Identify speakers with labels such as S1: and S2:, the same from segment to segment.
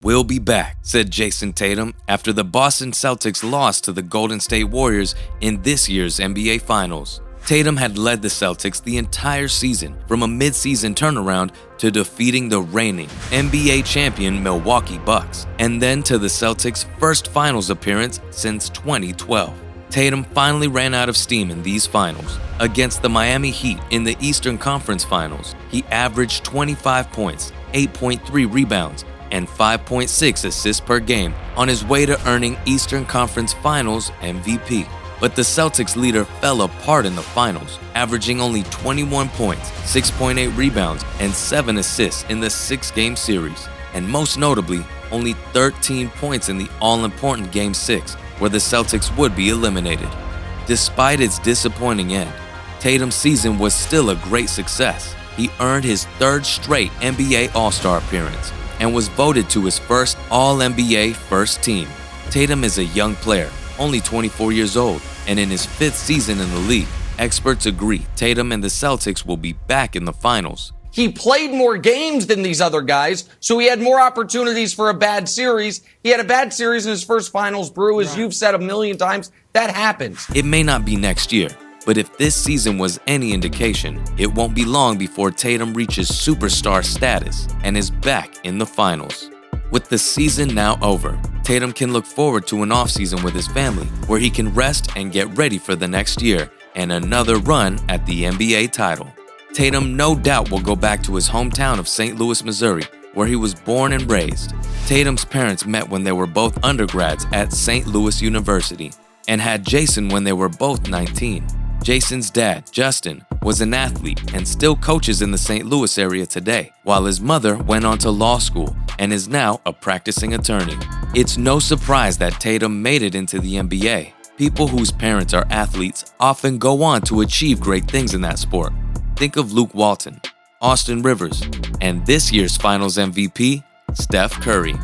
S1: "We'll be back," said Jayson Tatum after the Boston Celtics lost to the Golden State Warriors in this year's NBA Finals. Tatum had led the Celtics the entire season, from a mid-season turnaround to defeating the reigning NBA Champion Milwaukee Bucks, and then to the Celtics' first Finals appearance since 2012. Tatum finally ran out of steam in these finals. Against the Miami Heat in the Eastern Conference Finals, he averaged 25 points, 8.3 rebounds, and 5.6 assists per game on his way to earning Eastern Conference Finals MVP. But the Celtics leader fell apart in the finals, averaging only 21 points, 6.8 rebounds, and 7 assists in the 6-game series, and most notably, only 13 points in the all-important Game 6, where the Celtics would be eliminated. Despite its disappointing end, Tatum's season was still a great success. He earned his third straight NBA All-Star appearance and was voted to his first All-NBA first team. Tatum is a young player, only 24 years old, and in his 5th season in the league, experts agree Tatum and the Celtics will be back in the finals.
S2: He played more games than these other guys, so he had more opportunities for a bad series. He had a bad series in his first finals, Brew, as you've said a million times. That happens.
S1: It may not be next year, but if this season was any indication, it won't be long before Tatum reaches superstar status and is back in the finals. With the season now over, Tatum can look forward to an offseason with his family where he can rest and get ready for the next year and another run at the NBA title. Tatum no doubt will go back to his hometown of St. Louis, Missouri, where he was born and raised. Tatum's parents met when they were both undergrads at St. Louis University and had Jayson when they were both 19. Jayson's dad, Justin, was an athlete and still coaches in the St. Louis area today, while his mother went on to law school and is now a practicing attorney. It's no surprise that Tatum made it into the NBA. People whose parents are athletes often go on to achieve great things in that sport. Think of Luke Walton, Austin Rivers, and this year's Finals MVP, Steph Curry.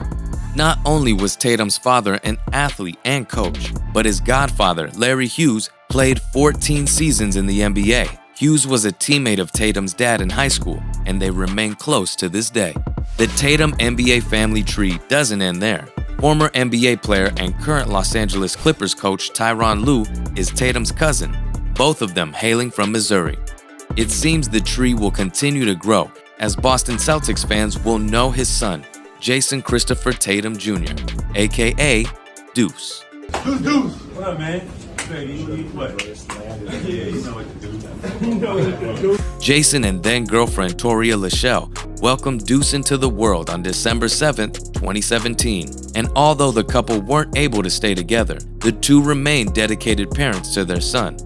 S1: Not only was Tatum's father an athlete and coach, but his godfather, Larry Hughes, played 14 seasons in the NBA. Hughes was a teammate of Tatum's dad in high school, and they remain close to this day. The Tatum NBA family tree doesn't end there. Former NBA player and current Los Angeles Clippers coach Tyronn Lue is Tatum's cousin, both of them hailing from Missouri. It seems the tree will continue to grow as Boston Celtics fans will know his son, Jayson Christopher Tatum Jr., aka Deuce.
S3: Who's Deuce? What up, man? What? Yeah, you know what to do.
S1: Jayson and then girlfriend Toria Lachelle welcomed Deuce into the world on December 7th, 2017. And although the couple weren't able to stay together, the two remained dedicated parents to their son.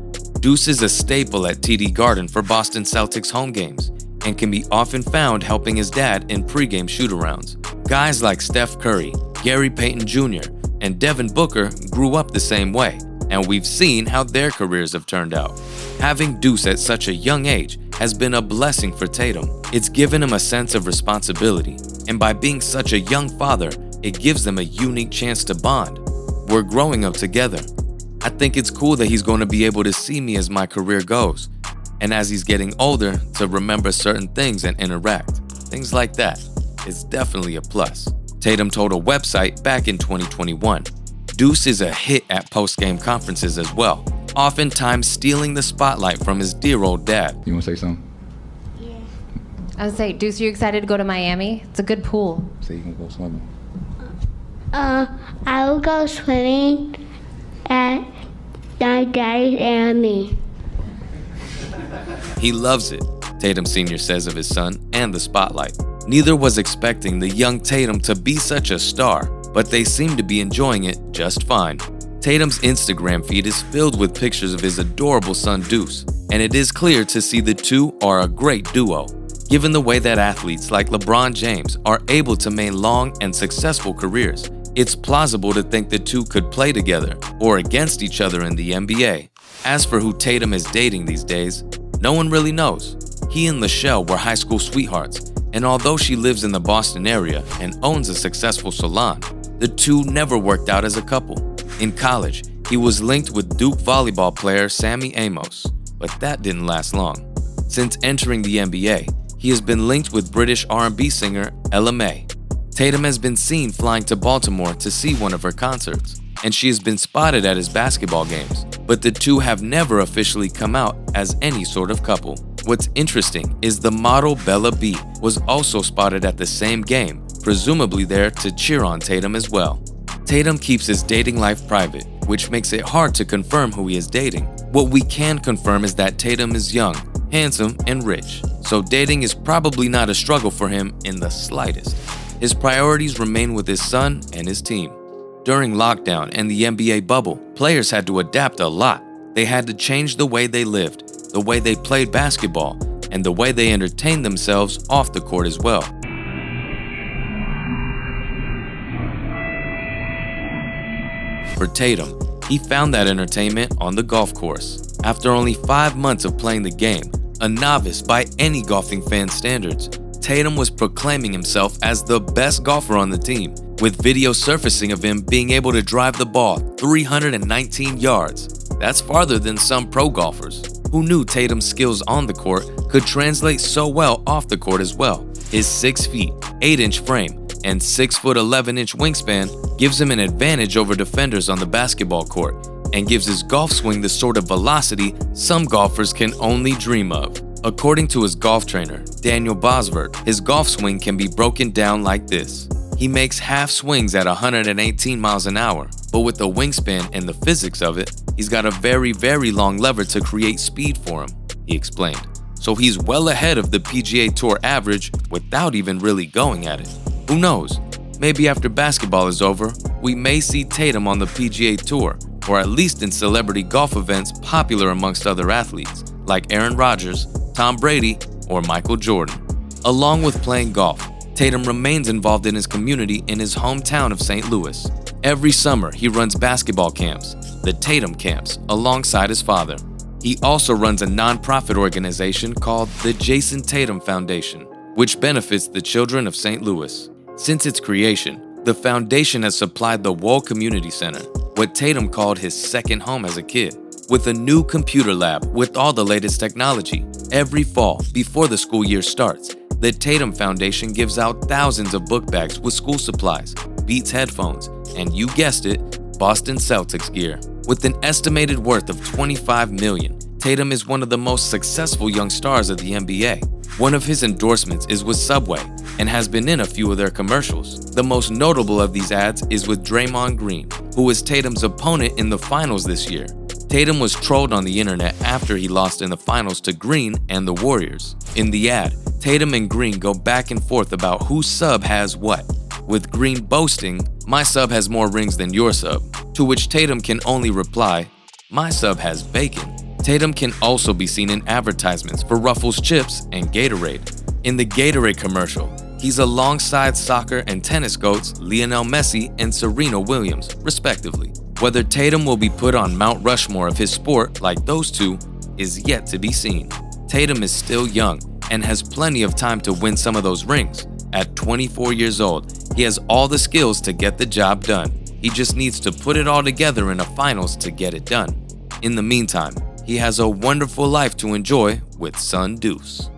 S1: Deuce is a staple at TD Garden for Boston Celtics home games and can be often found helping his dad in pregame shoot-arounds. Guys like Steph Curry, Gary Payton Jr., and Devin Booker grew up the same way, and we've seen how their careers have turned out. Having Deuce at such a young age has been a blessing for Tatum. It's given him a sense of responsibility, and by being such a young father, it gives them a unique chance to bond. We're growing up together. I think it's cool that he's going to be able to see me as my career goes, and as he's getting older, to remember certain things and interact. Things like that. It's definitely a plus. Tatum told a website back in 2021. Deuce is a hit at post-game conferences as well, oftentimes stealing the spotlight from his dear old dad.
S4: You want to say something?
S5: Yeah. I would say, Deuce, are you excited to go to Miami? It's a good pool.
S4: Say you can go swimming.
S6: I will go swimming at my daddy and me.
S1: He loves it, Tatum Sr. says of his son and the spotlight. Neither was expecting the young Tatum to be such a star, but they seem to be enjoying it just fine. Tatum's Instagram feed is filled with pictures of his adorable son Deuce, and it is clear to see the two are a great duo. Given the way that athletes like LeBron James are able to maintain long and successful careers, it's plausible to think the two could play together or against each other in the NBA. As for who Tatum is dating these days, no one really knows. He and Lachelle were high school sweethearts, and although she lives in the Boston area and owns a successful salon, the two never worked out as a couple. In college, he was linked with Duke volleyball player Sammy Amos, but that didn't last long. Since entering the NBA, he has been linked with British R&B singer Ella Mai. Tatum has been seen flying to Baltimore to see one of her concerts, and she has been spotted at his basketball games, but the two have never officially come out as any sort of couple. What's interesting is the model Bella B was also spotted at the same game, presumably there to cheer on Tatum as well. Tatum keeps his dating life private, which makes it hard to confirm who he is dating. What we can confirm is that Tatum is young, handsome, and rich, so dating is probably not a struggle for him in the slightest. His priorities remain with his son and his team. During lockdown and the NBA bubble, players had to adapt a lot. They had to change the way they lived, the way they played basketball, and the way they entertained themselves off the court as well. For Tatum, he found that entertainment on the golf course. After only 5 months of playing the game, a novice by any golfing fan's standards, Tatum was proclaiming himself as the best golfer on the team, with video surfacing of him being able to drive the ball 319 yards. That's farther than some pro golfers. Who knew Tatum's skills on the court could translate so well off the court as well? His 6 feet, 8-inch frame, and 6 foot 11-inch wingspan gives him an advantage over defenders on the basketball court and gives his golf swing the sort of velocity some golfers can only dream of. According to his golf trainer, Daniel Bosworth, his golf swing can be broken down like this. He makes half swings at 118 miles an hour, but with the wingspan and the physics of it, he's got a very, very long lever to create speed for him, he explained. So he's well ahead of the PGA Tour average without even really going at it. Who knows? Maybe after basketball is over, we may see Tatum on the PGA Tour, or at least in celebrity golf events popular amongst other athletes, like Aaron Rodgers, Tom Brady, or Michael Jordan. Along with playing golf, Tatum remains involved in his community in his hometown of St. Louis. Every summer, he runs basketball camps, the Tatum Camps, alongside his father. He also runs a non-profit organization called the Jayson Tatum Foundation, which benefits the children of St. Louis. Since its creation, the foundation has supplied the Wall Community Center, what Tatum called his second home as a kid, with a new computer lab with all the latest technology. Every fall, before the school year starts, the Tatum Foundation gives out thousands of book bags with school supplies, Beats headphones, and you guessed it, Boston Celtics gear. With an estimated worth of $25 million, Tatum is one of the most successful young stars of the NBA. One of his endorsements is with Subway and has been in a few of their commercials. The most notable of these ads is with Draymond Green, who was Tatum's opponent in the finals this year. Tatum was trolled on the internet after he lost in the finals to Green and the Warriors. In the ad, Tatum and Green go back and forth about whose sub has what, with Green boasting, "My sub has more rings than your sub," to which Tatum can only reply, "My sub has bacon." Tatum can also be seen in advertisements for Ruffles chips and Gatorade. In the Gatorade commercial, he's alongside soccer and tennis goats Lionel Messi and Serena Williams, respectively. Whether Tatum will be put on Mount Rushmore of his sport like those two is yet to be seen. Tatum is still young and has plenty of time to win some of those rings. At 24 years old, he has all the skills to get the job done. He just needs to put it all together in a finals to get it done. In the meantime, he has a wonderful life to enjoy with son Deuce.